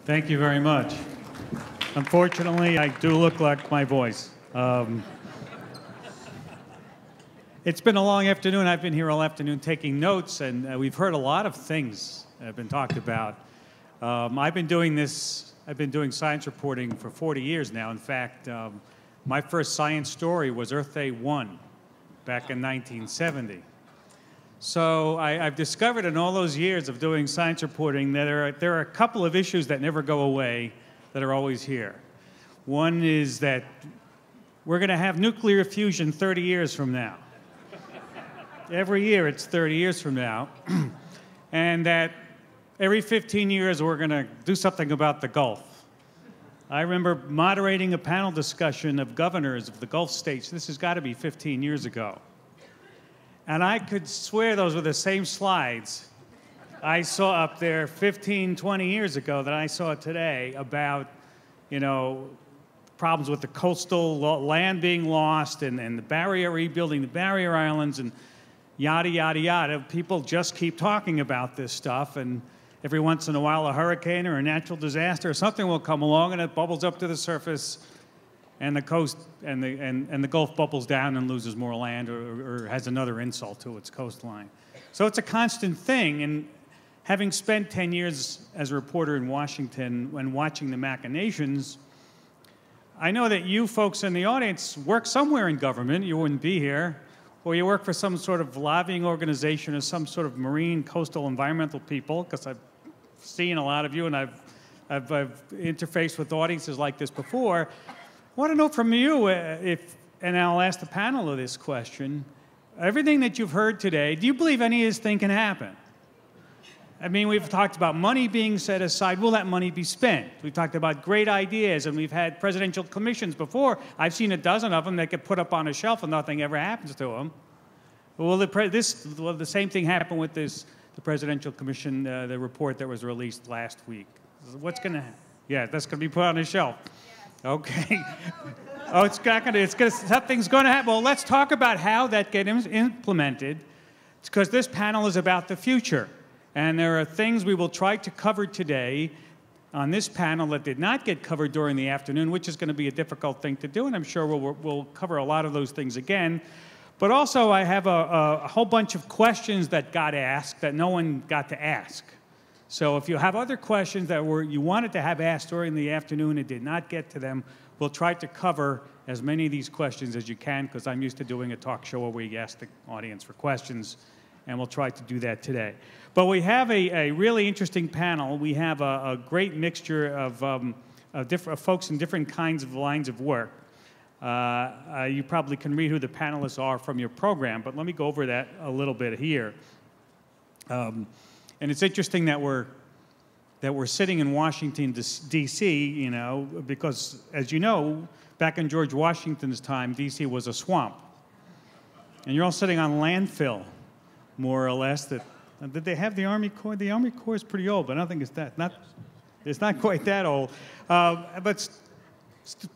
Thank you very much. Unfortunately, I do look like my voice. It's been a long afternoon. I've been here all afternoon taking notes, and we've heard a lot of things that have been talked about. I've been doing science reporting for 40 years now. In fact, my first science story was Earth Day 1 back in 1970. So I've discovered in all those years of doing science reporting that there are a couple of issues that never go away that are always here. One is that we're going to have nuclear fusion 30 years from now. Every year it's 30 years from now. And that every 15 years we're going to do something about the Gulf. I remember moderating a panel discussion of governors of the Gulf states. This has got to be 15 years ago. And I could swear those were the same slides I saw up there 15, 20 years ago that I saw today about, problems with the coastal land being lost and the barrier, rebuilding the barrier islands and yada, yada, yada. People just keep talking about this stuff, and every once in a while a hurricane or a natural disaster or something will come along and it bubbles up to the surface, and the coast and the Gulf bubbles down and loses more land or has another insult to its coastline. So it's a constant thing. And having spent 10 years as a reporter in Washington when watching the machinations, I know that you folks in the audience work somewhere in government. You wouldn't be here. Or you work for some sort of lobbying organization or some sort of marine, coastal, environmental people, because I've seen a lot of you and I've interfaced with audiences like this before. I want to know from you, and I'll ask the panel of this question, everything that you've heard today, do you believe any of this thing can happen? I mean, we've talked about money being set aside. Will that money be spent? We've talked about great ideas, and we've had presidential commissions before. I've seen a dozen of them that get put up on a shelf and nothing ever happens to them. Will the same thing happen with the presidential commission, the report that was released last week? What's going to happen? Yeah, that's going to be put on a shelf. Okay. Oh, something's going to happen. Well, let's talk about how that gets implemented, because this panel is about the future. And there are things we will try to cover today on this panel that did not get covered during the afternoon, which is going to be a difficult thing to do, and I'm sure we'll cover a lot of those things again. But also, I have a whole bunch of questions that got asked that no one got to ask. So if you have other questions that you wanted to have asked during the afternoon and did not get to them, we'll try to cover as many of these questions as you can, because I'm used to doing a talk show where we ask the audience for questions, and we'll try to do that today. But we have a really interesting panel. We have a great mixture of folks in different kinds of lines of work. You probably can read who the panelists are from your program, but let me go over that a little bit here. And it's interesting that we're sitting in Washington, D.C., because, as you know, back in George Washington's time, D.C. was a swamp. And you're all sitting on landfill, more or less. Did they have the Army Corps? The Army Corps is pretty old, but I don't think it's not quite that old. But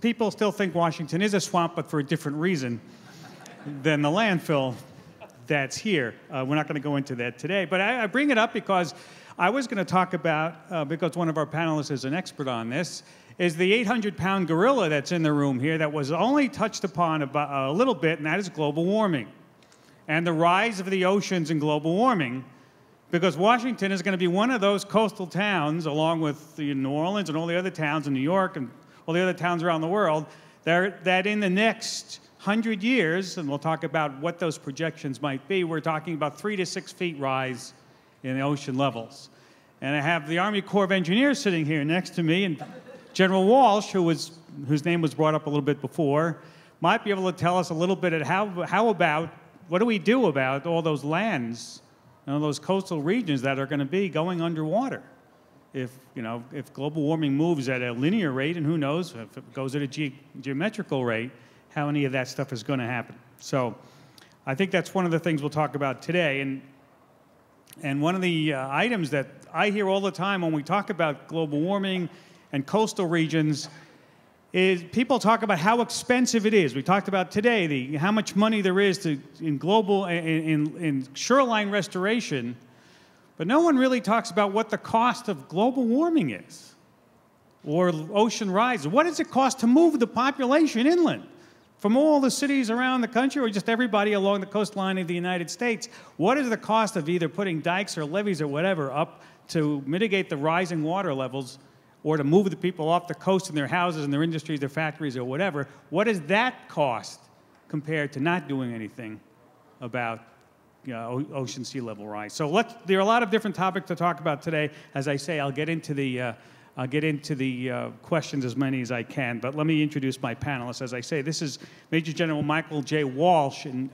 people still think Washington is a swamp, but for a different reason than the landfill that's here. We're not going to go into that today, but I bring it up because I was going to talk about, because one of our panelists is an expert on this, is the 800-pound gorilla that's in the room here that was only touched upon about a little bit, and that is global warming and the rise of the oceans and global warming, because Washington is going to be one of those coastal towns, along with New Orleans and all the other towns in New York and all the other towns around the world, that in the next 100 years, and we'll talk about what those projections might be, we're talking about 3 to 6 feet rise in the ocean levels. And I have the Army Corps of Engineers sitting here next to me, and General Walsh, whose name was brought up a little bit before, might be able to tell us a little bit of what do we do about all those lands, those coastal regions that are going to be going underwater if global warming moves at a linear rate, and who knows, if it goes at a geometrical rate, how any of that stuff is going to happen. So I think that's one of the things we'll talk about today. And one of the items that I hear all the time when we talk about global warming and coastal regions is people talk about how expensive it is. We talked about today how much money there is in shoreline restoration, but no one really talks about what the cost of global warming is. or ocean rise? What does it cost to move the population inland from all the cities around the country, or just everybody along the coastline of the United States? What is the cost of either putting dikes or levees or whatever up to mitigate the rising water levels, or to move the people off the coast in their houses and their industries, their factories, or whatever? What does that cost compared to not doing anything about ocean sea level rise? So there are a lot of different topics to talk about today. As I say, I'll get into the questions, as many as I can, but let me introduce my panelists. As I say, this is Major General Michael J. Walsh, and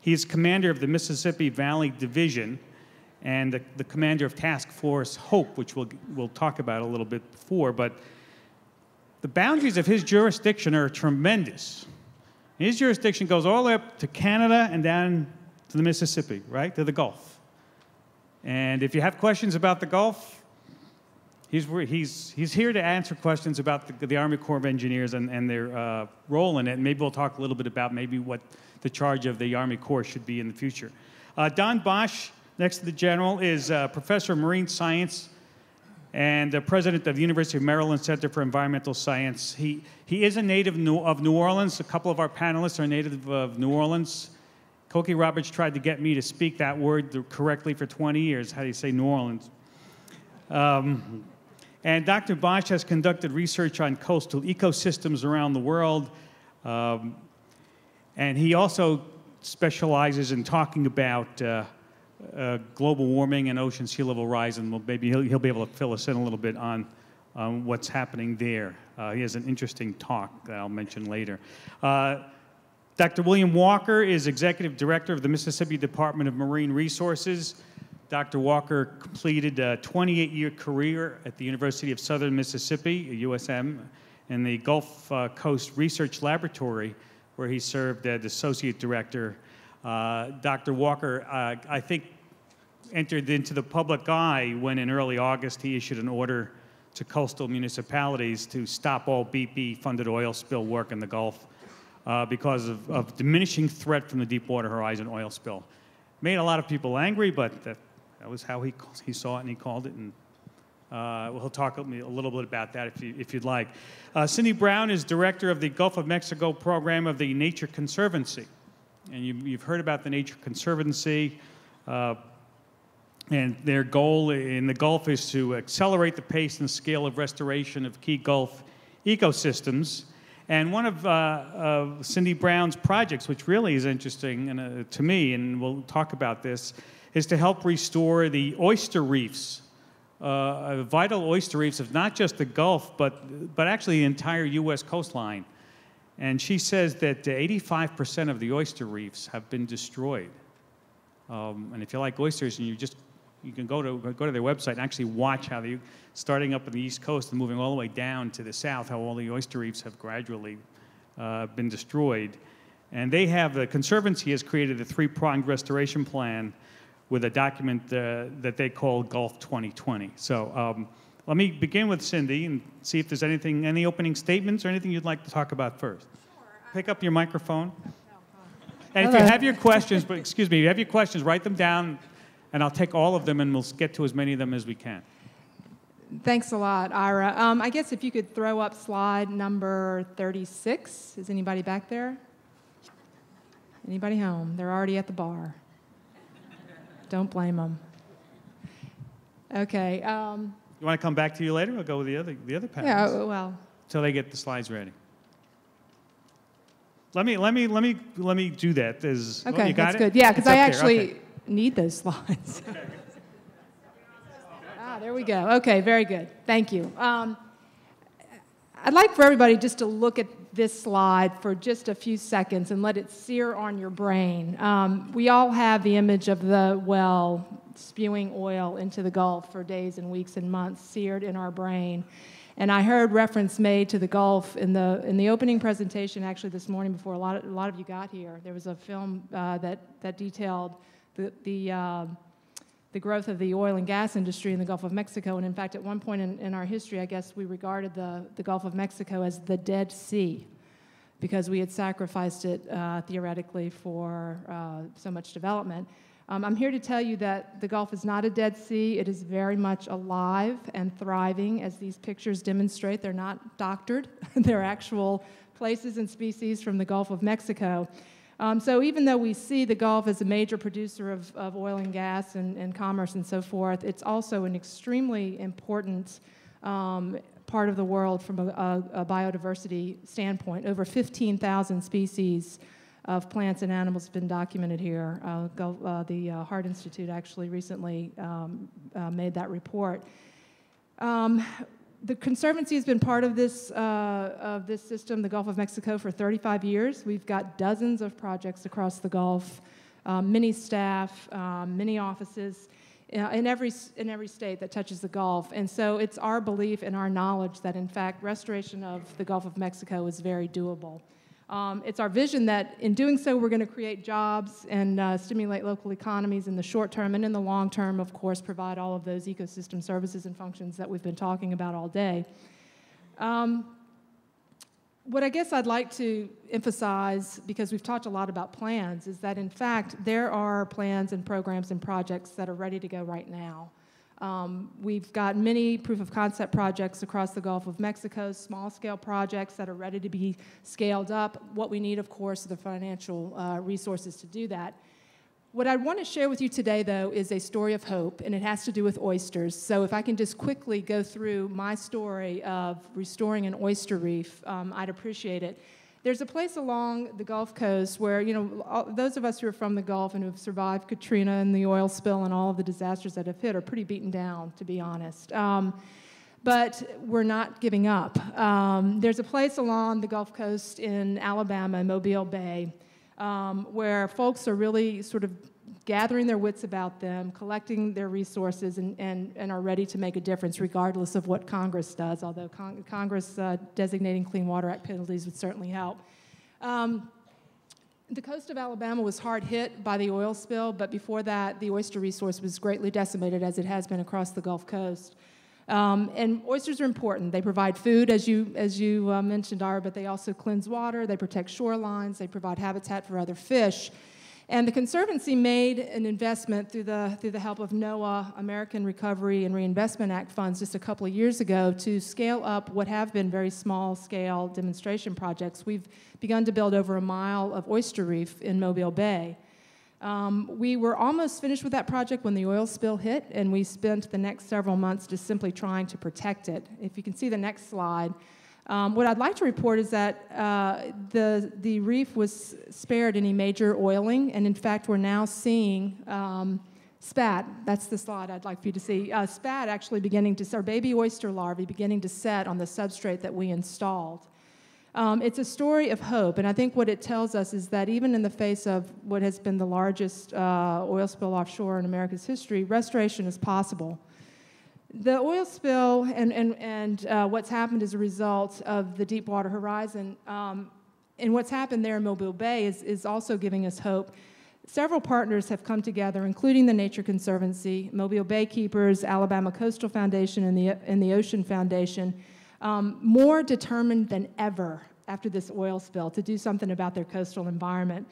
he's commander of the Mississippi Valley Division and the commander of Task Force Hope, which we'll talk about a little bit before, but the boundaries of his jurisdiction are tremendous. His jurisdiction goes all the way up to Canada and down to the Mississippi, right, to the Gulf. And if you have questions about the Gulf, he's here to answer questions about the Army Corps of Engineers and their role in it. And maybe we'll talk a little bit about maybe what the charge of the Army Corps should be in the future. Don Bosch, next to the general, is professor of marine science and president of the University of Maryland Center for Environmental Science. He is a native of New Orleans. A couple of our panelists are native of New Orleans. Cokie Roberts tried to get me to speak that word correctly for 20 years. How do you say New Orleans? And Dr. Bosch has conducted research on coastal ecosystems around the world. And he also specializes in talking about global warming and ocean sea level rise, and maybe he'll be able to fill us in a little bit on what's happening there. He has an interesting talk that I'll mention later. Dr. William Walker is Executive Director of the Mississippi Department of Marine Resources. Dr. Walker completed a 28-year career at the University of Southern Mississippi, USM, in the Gulf Coast Research Laboratory, where he served as Associate Director. Dr. Walker, I think, entered into the public eye when in early August he issued an order to coastal municipalities to stop all BP-funded oil spill work in the Gulf because of diminishing threat from the Deepwater Horizon oil spill. Made a lot of people angry, but that was how he saw it, and he called it. And he'll talk a little bit about that if you'd like. Cindy Brown is director of the Gulf of Mexico program of the Nature Conservancy. And you've heard about the Nature Conservancy, and their goal in the Gulf is to accelerate the pace and scale of restoration of key Gulf ecosystems. And one of Cindy Brown's projects, which really is interesting to me, and we'll talk about this, is to help restore the oyster reefs, vital oyster reefs of not just the Gulf, but actually the entire U.S. coastline. And she says that 85% of the oyster reefs have been destroyed. And if you like oysters, and you can go to their website and actually watch how they, starting up on the East Coast and moving all the way down to the south, how all the oyster reefs have gradually been destroyed. And they have, the Conservancy has created a three-pronged restoration plan with a document that they call Gulf 2020. So let me begin with Cindy and see if there's any opening statements or anything you'd like to talk about first. Sure. Pick up your microphone. And if you have your questions, if you have your questions, write them down, and I'll take all of them, and we'll get to as many of them as we can. Thanks a lot, Ira. I guess if you could throw up slide number 36. Is anybody back there? Anybody home? They're already at the bar. Don't blame them. Okay. You want to come back to you later? We'll go with the other panelists. Yeah. Well. Until they get the slides ready. Let me do that. Okay, you got that's it? good. Yeah, because I actually Okay. need those slides. There we go. Okay, very good. Thank you. I'd like for everybody just to look at this slide for just a few seconds and let it sear on your brain. We all have the image of the well spewing oil into the Gulf for days and weeks and months, seared in our brain. And I heard reference made to the Gulf in the opening presentation, actually this morning before a lot of you got here. There was a film that detailed the growth of the oil and gas industry in the Gulf of Mexico. And in fact, at one point in our history, I guess we regarded the Gulf of Mexico as the Dead Sea because we had sacrificed it theoretically for so much development. I'm here to tell you that the Gulf is not a dead sea. It is very much alive and thriving, as these pictures demonstrate. They're not doctored. They're actual places and species from the Gulf of Mexico. So even though we see the Gulf as a major producer of oil and gas and commerce and so forth, it's also an extremely important part of the world from a biodiversity standpoint. Over 15,000 species of plants and animals have been documented here. The Hart Institute actually recently made that report. The Conservancy has been part of this system, the Gulf of Mexico, for 35 years. We've got dozens of projects across the Gulf, many staff, many offices in every state that touches the Gulf. And so it's our belief and our knowledge that, in fact, restoration of the Gulf of Mexico is very doable. It's our vision that in doing so, we're going to create jobs and stimulate local economies in the short term, and in the long term, of course, provide all of those ecosystem services and functions that we've been talking about all day. What I guess I'd like to emphasize, because we've talked a lot about plans, is that in fact there are plans and programs and projects that are ready to go right now. We've got many proof of concept projects across the Gulf of Mexico, small scale projects that are ready to be scaled up. What we need, of course, are the financial resources to do that. What I want to share with you today, though, is a story of hope, and it has to do with oysters. So if I can just quickly go through my story of restoring an oyster reef, I'd appreciate it. There's a place along the Gulf Coast where, you know, those of us who are from the Gulf and who have survived Katrina and the oil spill and all of the disasters that have hit are pretty beaten down, to be honest. But we're not giving up. There's a place along the Gulf Coast in Alabama, Mobile Bay, where folks are really sort of gathering their wits about them, collecting their resources, and are ready to make a difference regardless of what Congress does, although Congress designating Clean Water Act penalties would certainly help. The coast of Alabama was hard hit by the oil spill, but before that, the oyster resource was greatly decimated, as it has been across the Gulf Coast. And oysters are important. They provide food, as you mentioned, Ira, but they also cleanse water, they protect shorelines, they provide habitat for other fish. And the Conservancy made an investment through the help of NOAA, American Recovery and Reinvestment Act funds, just a couple of years ago to scale up what have been very small-scale demonstration projects. We've begun to build over a mile of oyster reef in Mobile Bay. We were almost finished with that project when the oil spill hit, and we spent the next several months just simply trying to protect it. If you can see the next slide, what I'd like to report is that the reef was spared any major oiling, and in fact, we're now seeing spat. That's the slide I'd like for you to see. Spat actually beginning to, or baby oyster larvae beginning to set on the substrate that we installed. It's a story of hope, and I think what it tells us is that even in the face of what has been the largest oil spill offshore in America's history, restoration is possible. The oil spill and what's happened as a result of the Deepwater Horizon and what's happened there in Mobile Bay is also giving us hope. Several partners have come together, including the Nature Conservancy, Mobile Bay Keepers, Alabama Coastal Foundation, and the Ocean Foundation, more determined than ever after this oil spill to do something about their coastal environment.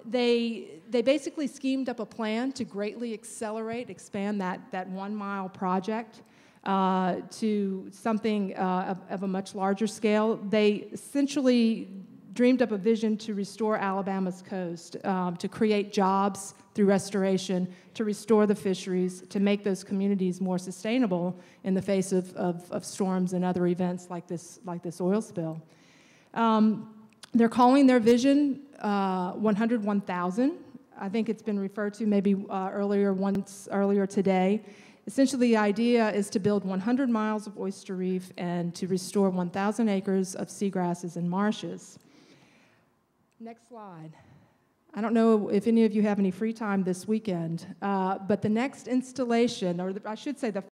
They basically schemed up a plan to greatly expand that 1 mile project to something of a much larger scale. They essentially dreamed up a vision to restore Alabama's coast, to create jobs through restoration, to restore the fisheries, to make those communities more sustainable in the face of storms and other events like this oil spill. They're calling their vision 100-1000. I think it's been referred to maybe earlier today. Essentially, the idea is to build 100 miles of oyster reef and to restore 1,000 acres of seagrasses and marshes. Next slide. I don't know if any of you have any free time this weekend, but the next installation, or I should say the